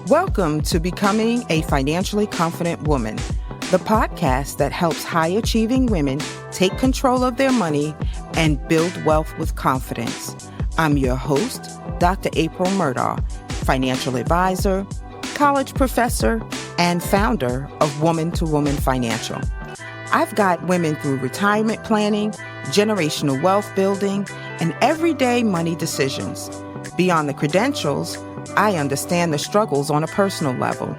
Welcome to Becoming a Financially Confident Woman, the podcast that helps high-achieving women take control of their money and build wealth with confidence. I'm your host, Dr. April Murdaugh, financial advisor, college professor, and founder of Woman to Woman Financial. I've got women through retirement planning, generational wealth building, and everyday money decisions. Beyond the credentials, I understand the struggles on a personal level.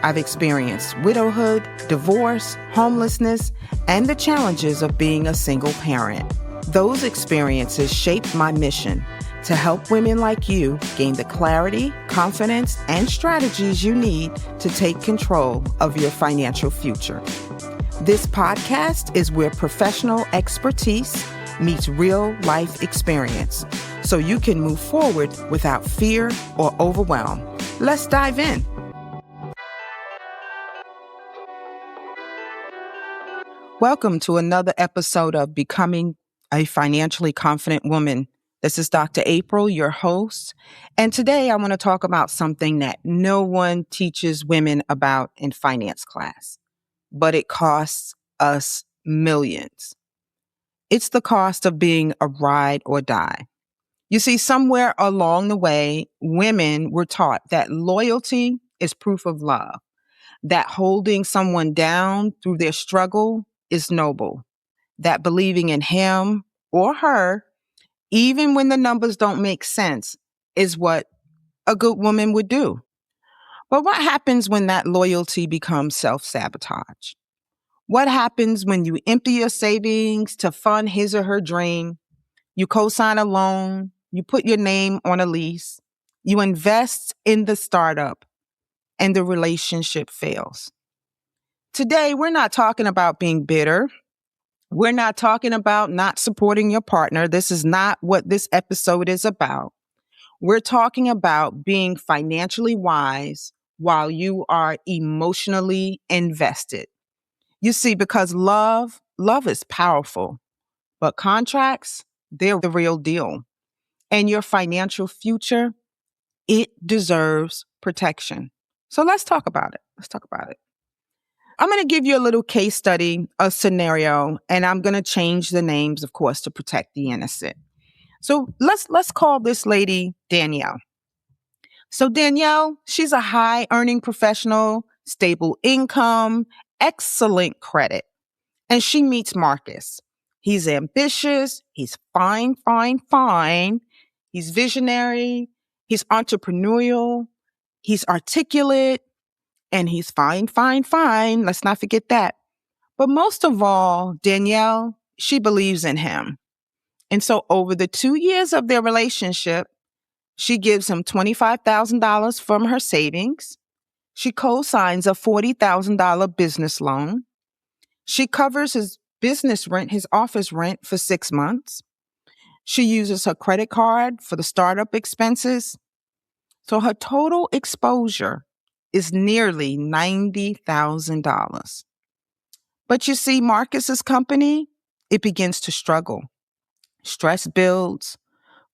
I've experienced widowhood, divorce, homelessness, and the challenges of being a single parent. Those experiences shaped my mission to help women like you gain the clarity, confidence, and strategies you need to take control of your financial future. This podcast is where professional expertise meets real-life experience, so you can move forward without fear or overwhelm. Let's dive in. Welcome to another episode of Becoming a Financially Confident Woman. This is Dr. April, your host, and today I want to talk about something that no one teaches women about in finance class, but it costs us millions. It's the cost of being a ride or die. You see, somewhere along the way, women were taught that loyalty is proof of love, that holding someone down through their struggle is noble, that believing in him or her, even when the numbers don't make sense, is what a good woman would do. But what happens when that loyalty becomes self-sabotage? What happens when you empty your savings to fund his or her dream? You co-sign a loan, you put your name on a lease, you invest in the startup, and the relationship fails. Today, we're not talking about being bitter. We're not talking about not supporting your partner. This is not what this episode is about. We're talking about being financially wise while you are emotionally invested. You see, because love is powerful, but contracts, they're the real deal. And your financial future, it deserves protection. So let's talk about it. I'm going to give you a little case study, a scenario, and I'm going to change the names, of course, to protect the innocent. So let's call this lady Danielle. So Danielle, she's a high earning professional, stable income, excellent credit. And she meets Marcus. He's ambitious. He's fine. He's visionary. He's entrepreneurial. He's articulate. And he's fine. Let's not forget that. But most of all, Danielle, she believes in him. And so over the 2 years of their relationship, she gives him $25,000 from her savings. She co-signs a $40,000 business loan. She covers his business rent, his office rent for 6 months. She uses her credit card for the startup expenses. So her total exposure is nearly $90,000. But you see, Marcus's company, it begins to struggle. Stress builds,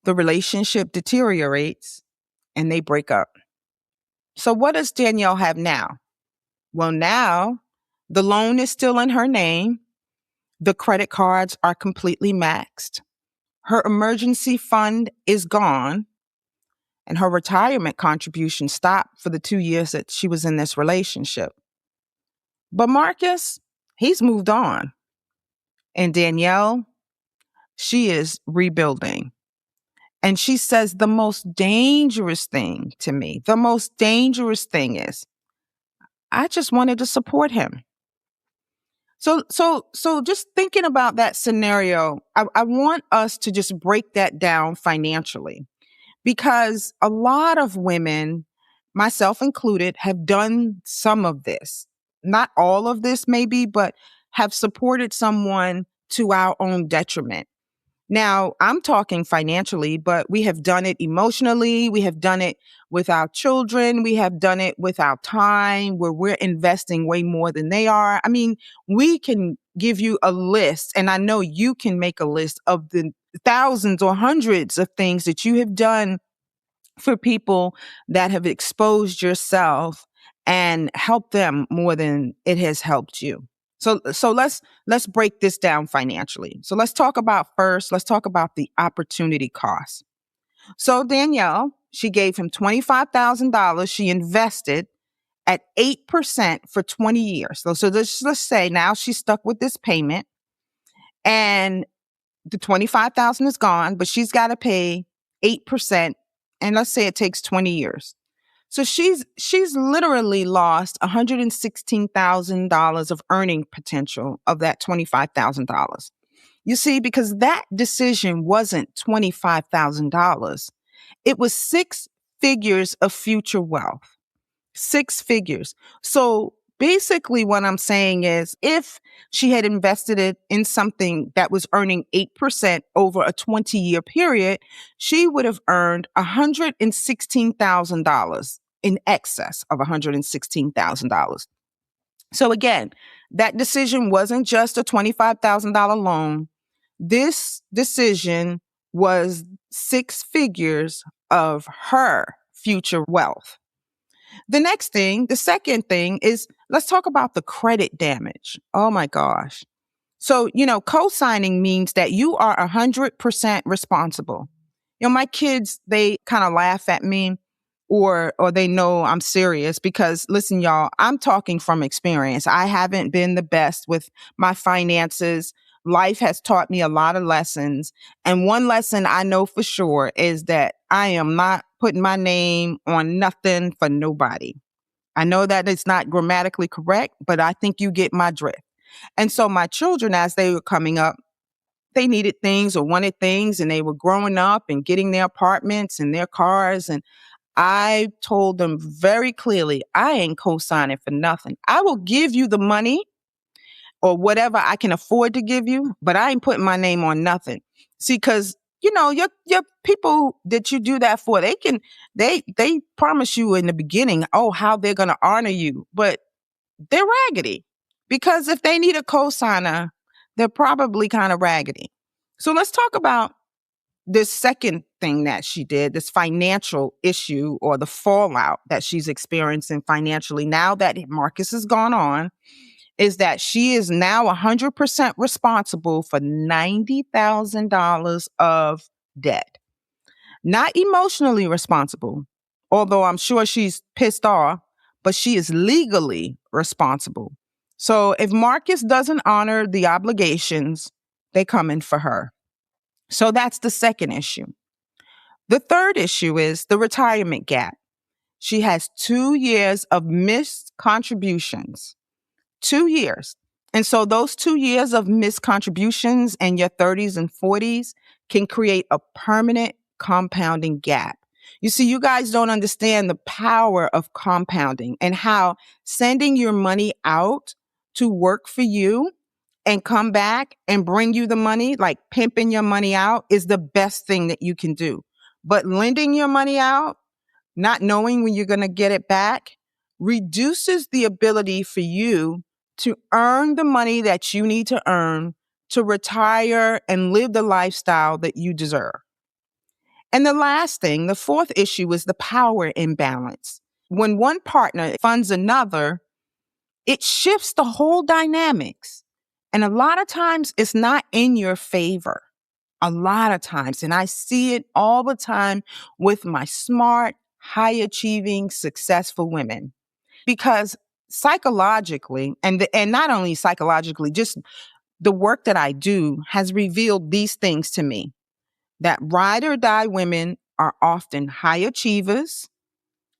the relationship deteriorates, and they break up. So what does Danielle have now? Well, now the loan is still in her name. The credit cards are completely maxed. Her emergency fund is gone. And her retirement contribution stopped for the 2 years that she was in this relationship. But Marcus, he's moved on. And Danielle, she is rebuilding. And she says the most dangerous thing to me, is, I just wanted to support him. So just thinking about that scenario, I want us to just break that down financially. Because a lot of women, myself included, have done some of this. Not all of this maybe, but have supported someone to our own detriment. Now, I'm talking financially, but we have done it emotionally. We have done it with our children. We have done it with our time where we're investing way more than they are. I mean, we can give you a list, and I know you can make a list of the thousands or hundreds of things that you have done for people that have exposed yourself and helped them more than it has helped you. So let's break this down financially. So let's talk about the opportunity cost. So Danielle, she gave him $25,000 she invested at 8% for 20 years. So let's say now she's stuck with this payment and the 25,000 is gone, but she's got to pay 8%, and let's say it takes 20 years. So she's literally lost $116,000 of earning potential of that $25,000. You see, because that decision wasn't $25,000. It was six figures of future wealth. Six figures. So basically what I'm saying is if she had invested it in something that was earning 8% over a 20-year period, she would have earned $116,000, in excess of $116,000. So again, that decision wasn't just a $25,000 loan. This decision was six figures of her future wealth. The second thing is, let's talk about the credit damage. Oh my gosh. So, co-signing means that you are 100% responsible. My kids, they kind of laugh at me or they know I'm serious because listen, y'all, I'm talking from experience. I haven't been the best with my finances. Life has taught me a lot of lessons. And one lesson I know for sure is that I am not putting my name on nothing for nobody. I know that it's not grammatically correct, but I think you get my drift. And so my children, as they were coming up, they needed things or wanted things, and they were growing up and getting their apartments and their cars. And I told them very clearly, I ain't co-signing for nothing. I will give you the money or whatever I can afford to give you, but I ain't putting my name on nothing. See, because your people that you do that for, they promise you in the beginning, how they're gonna honor you, but they're raggedy. Because if they need a cosigner, they're probably kind of raggedy. So let's talk about this second thing that she did, this financial issue or the fallout that she's experiencing financially now that Marcus has gone on, is that she is now 100% responsible for $90,000 of debt. Not emotionally responsible, although I'm sure she's pissed off, but she is legally responsible. So if Marcus doesn't honor the obligations, they come in for her. So that's the second issue. The third issue is the retirement gap. She has 2 years of missed contributions. 2 years. And so those 2 years of missed contributions in your 30s and 40s can create a permanent compounding gap. You see, you guys don't understand the power of compounding and how sending your money out to work for you and come back and bring you the money, like pimping your money out, is the best thing that you can do. But lending your money out, not knowing when you're going to get it back, reduces the ability for you to earn the money that you need to earn to retire and live the lifestyle that you deserve. And the last thing, the fourth issue, is the power imbalance. When one partner funds another, it shifts the whole dynamics. And a lot of times it's not in your favor. A lot of times. And I see it all the time with my smart, high achieving, successful women. Because psychologically, and not only psychologically, just the work that I do has revealed these things to me, that ride or die women are often high achievers,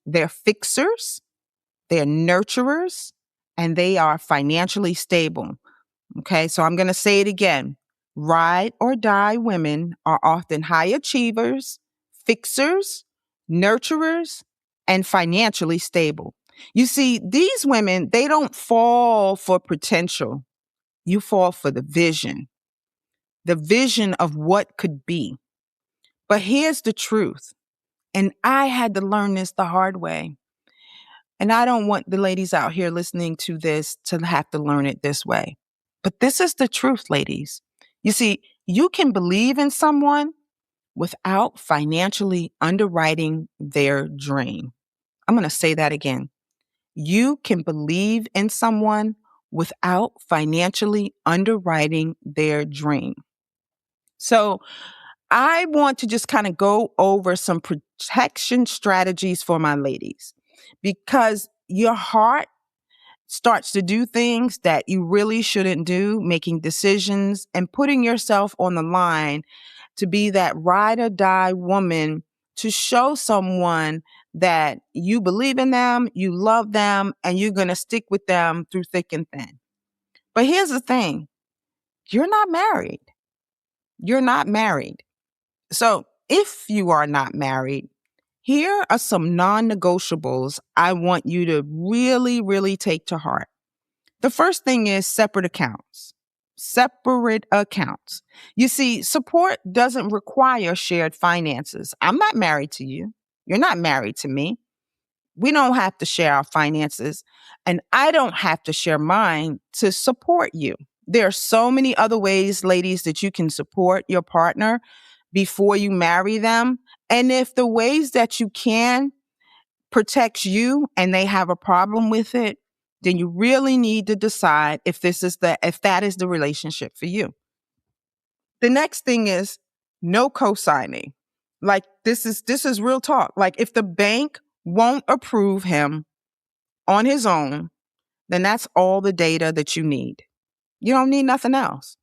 they're fixers, they're nurturers, and they are financially stable. Okay, so I'm going to say it again. Ride or die women are often high achievers, fixers, nurturers, and financially stable. You see, these women, they don't fall for potential. You fall for the vision of what could be. But here's the truth. And I had to learn this the hard way. And I don't want the ladies out here listening to this to have to learn it this way. But this is the truth, ladies. You see, you can believe in someone, without financially underwriting their dream. I'm going to say that again. You can believe in someone without financially underwriting their dream. So I want to just kind of go over some protection strategies for my ladies because your heart starts to do things that you really shouldn't do, making decisions and putting yourself on the line to be that ride or die woman to show someone that you believe in them, you love them, and you're going to stick with them through thick and thin. But here's the thing. You're not married. You're not married. So if you are not married, here are some non-negotiables I want you to really, really take to heart. The first thing is separate accounts. Separate accounts. You see, support doesn't require shared finances. I'm not married to you. You're not married to me. We don't have to share our finances, and I don't have to share mine to support you. There are so many other ways, ladies, that you can support your partner before you marry them. And if the ways that you can protects you and they have a problem with it, then you really need to decide if that is the relationship for you. The next thing is no co-signing. Like this is real talk. Like if the bank won't approve him on his own, then that's all the data that you need. You don't need nothing else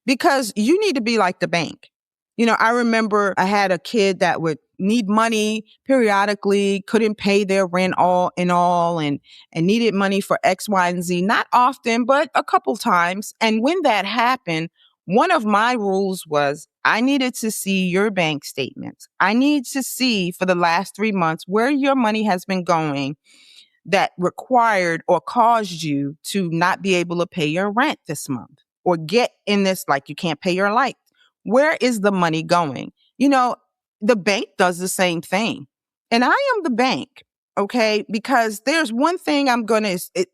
because you need to be like the bank. I remember I had a kid that would need money periodically, couldn't pay their rent and needed money for X, Y, and Z. Not often, but a couple times. And when that happened, one of my rules was I needed to see your bank statements. I need to see for the last 3 months where your money has been going that required or caused you to not be able to pay your rent this month or get in this, like you can't pay your light. Where is the money going? The bank does the same thing. And I am the bank, okay? Because there's one thing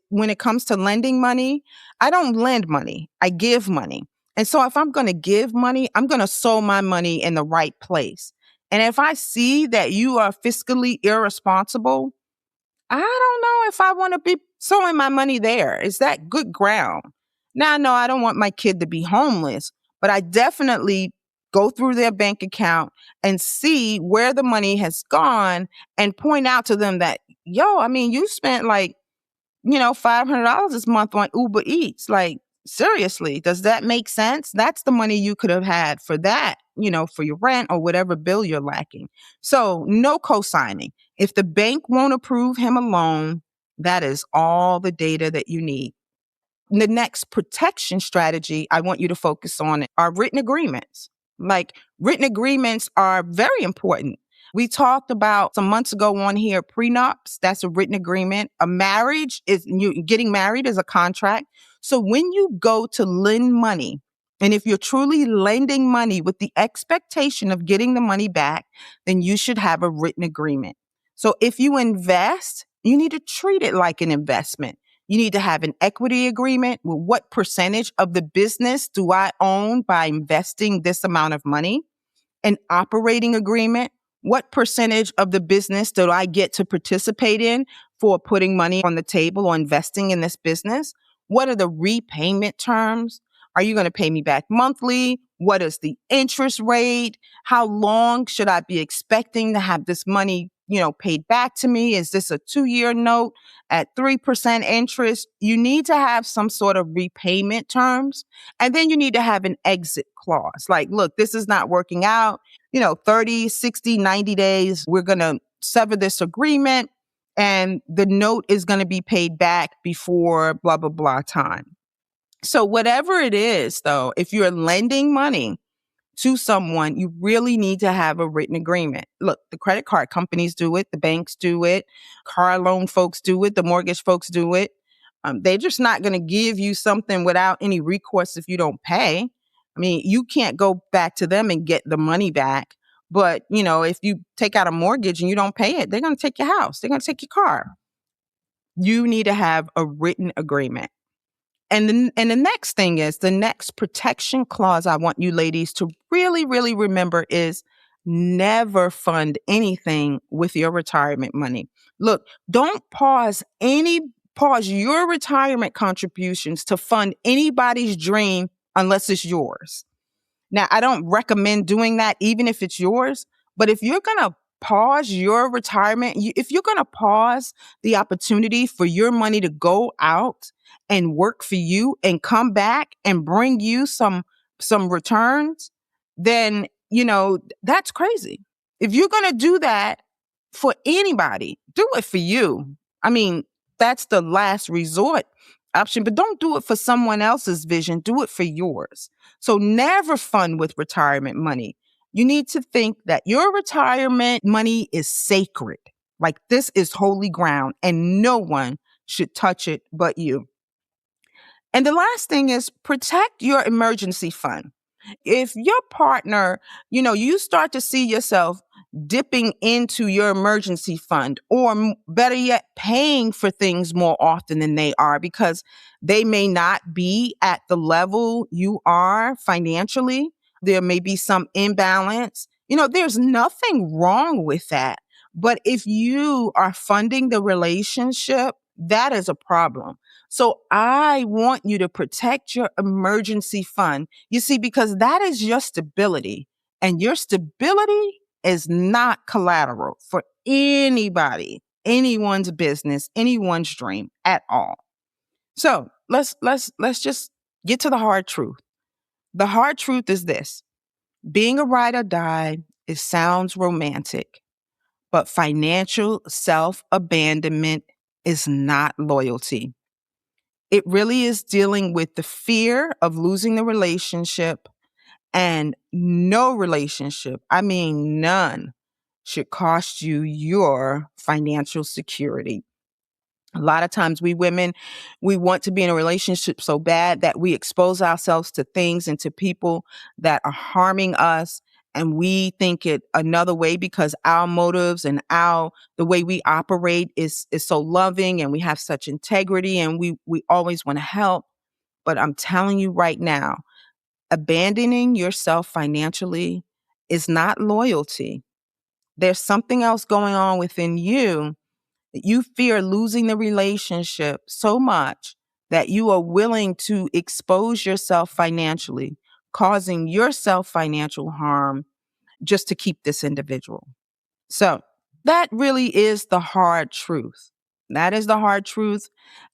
when it comes to lending money, I don't lend money, I give money. And so if I'm going to give money, I'm going to sow my money in the right place. And if I see that you are fiscally irresponsible, I don't know if I want to be sowing my money there. Is that good ground? Now, no, I don't want my kid to be homeless, but I definitely go through their bank account and see where the money has gone and point out to them that, you spent $500 this month on Uber Eats. Like, seriously, does that make sense? That's the money you could have had for that, for your rent or whatever bill you're lacking. So no co-signing. If the bank won't approve him a loan, that is all the data that you need. The next protection strategy I want you to focus on are written agreements. Like written agreements are very important. We talked about some months ago on here, prenups, that's a written agreement. A marriage is you getting married is a contract. So when you go to lend money, and if you're truly lending money with the expectation of getting the money back, then you should have a written agreement. So if you invest, you need to treat it like an investment. You need to have an equity agreement with what percentage of the business do I own by investing this amount of money? An operating agreement. What percentage of the business do I get to participate in for putting money on the table or investing in this business? What are the repayment terms? Are you going to pay me back monthly? What is the interest rate? How long should I be expecting to have this money, paid back to me? Is this a 2-year note at 3% interest? You need to have some sort of repayment terms. And then you need to have an exit clause. Like, look, this is not working out. 30, 60, 90 days, we're going to sever this agreement and the note is going to be paid back before blah, blah, blah time. So whatever it is, though, if you're lending money to someone, you really need to have a written agreement. Look, the credit card companies do it, the banks do it, car loan folks do it, the mortgage folks do it. They're just not going to give you something without any recourse if you don't pay. I mean, you can't go back to them and get the money back. But, if you take out a mortgage and you don't pay it, they're going to take your house. They're going to take your car. You need to have a written agreement. And the next thing is the next protection clause I want you ladies to really, really remember is never fund anything with your retirement money. Look, don't pause your retirement contributions to fund anybody's dream unless it's yours. Now, I don't recommend doing that even if it's yours, but if you're going to pause your retirement, if you're going to pause the opportunity for your money to go out and work for you and come back and bring you some returns, then, that's crazy. If you're going to do that for anybody, do it for you. I mean, that's the last resort option, but don't do it for someone else's vision. Do it for yours. So never fund with retirement money. You need to think that your retirement money is sacred. Like this is holy ground and no one should touch it but you. And the last thing is protect your emergency fund. If your partner, you start to see yourself dipping into your emergency fund or better yet, paying for things more often than they are because they may not be at the level you are financially. There may be some imbalance. There's nothing wrong with that. But if you are funding the relationship, that is a problem. So I want you to protect your emergency fund. You see, because that is your stability, and your stability is not collateral for anybody, anyone's business, anyone's dream at all. So let's just get to the hard truth. The hard truth is this: being a ride or die, it sounds romantic, but financial self-abandonment is not loyalty. It really is dealing with the fear of losing the relationship, and no relationship, I mean none, should cost you your financial security. A lot of times we women, we want to be in a relationship so bad that we expose ourselves to things and to people that are harming us. And we think it another way because our motives and the way we operate is so loving and we have such integrity and we always want to help. But I'm telling you right now, abandoning yourself financially is not loyalty. There's something else going on within you. You fear losing the relationship so much that you are willing to expose yourself financially, causing yourself financial harm just to keep this individual. So that really is the hard truth. That is the hard truth.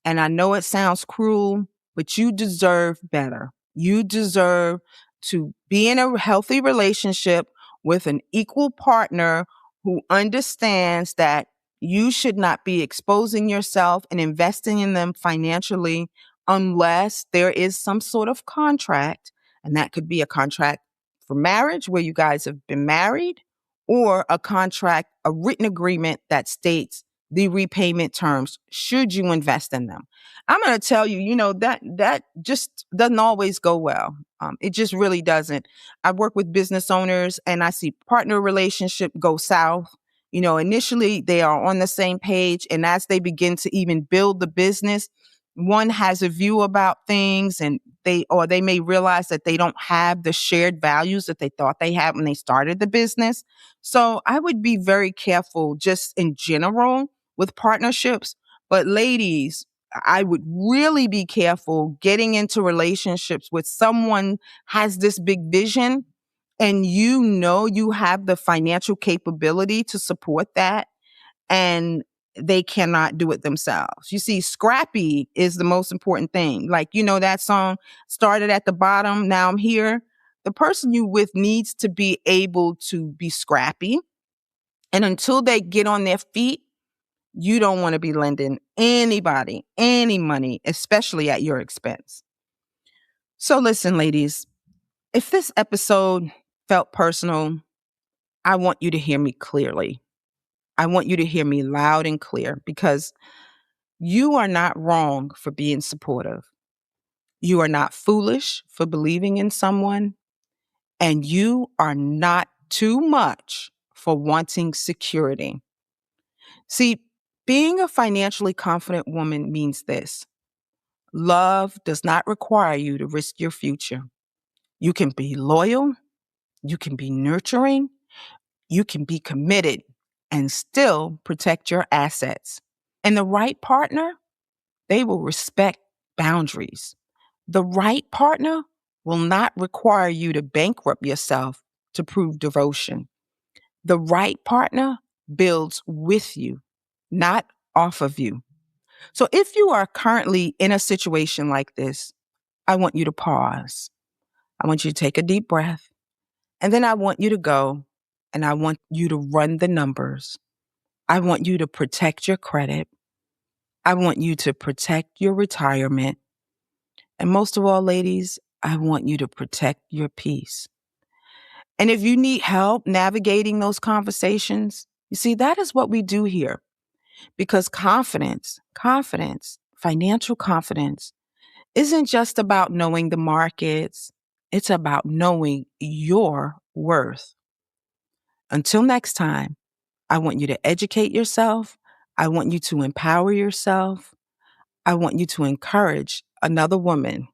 And I know it sounds cruel, but you deserve better. You deserve to be in a healthy relationship with an equal partner who understands that you should not be exposing yourself and investing in them financially unless there is some sort of contract. And that could be a contract for marriage where you guys have been married, or a contract, a written agreement that states the repayment terms should you invest in them. I'm going to tell you, that just doesn't always go well. It just really doesn't. I work with business owners and I see partner relationship go south. Initially they are on the same page, and as they begin to even build the business, one has a view about things, and they may realize that they don't have the shared values that they thought they had when they started the business. So I would be very careful just in general with partnerships. But ladies, I would really be careful getting into relationships with someone has this big vision and you have the financial capability to support that, and they cannot do it themselves. You see, scrappy is the most important thing. Like, that song, started at the bottom, now I'm here. The person you with needs to be able to be scrappy. And until they get on their feet, you don't want to be lending anybody any money, especially at your expense. So listen, ladies, if this episode felt personal, I want you to hear me clearly. I want you to hear me loud and clear, because you are not wrong for being supportive. You are not foolish for believing in someone, and you are not too much for wanting security. See, being a financially confident woman means this: love does not require you to risk your future. You can be loyal, you can be nurturing, You can be committed and still protect your assets. And the right partner, they will respect boundaries. The right partner will not require you to bankrupt yourself to prove devotion. The right partner builds with you, not off of you. So if you are currently in a situation like this, I want you to pause. I want you to take a deep breath. And then I want you to go and I want you to run the numbers. I want you to protect your credit. I want you to protect your retirement. And most of all, ladies, I want you to protect your peace. And if you need help navigating those conversations, you see, that is what we do here. Because confidence, financial confidence isn't just about knowing the markets. It's about knowing your worth. Until next time, I want you to educate yourself. I want you to empower yourself. I want you to encourage another woman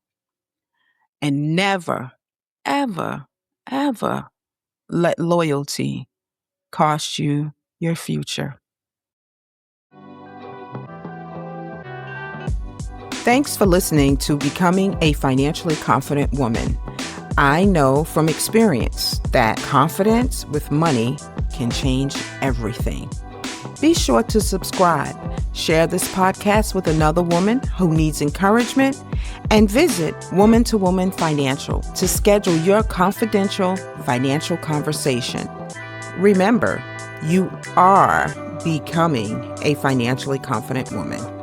and never, ever, ever let loyalty cost you your future. Thanks for listening to Becoming a Financially Confident Woman. I know from experience that confidence with money can change everything. Be sure to subscribe, share this podcast with another woman who needs encouragement, and visit Woman to Woman Financial to schedule your confidential financial conversation. Remember, you are becoming a financially confident woman.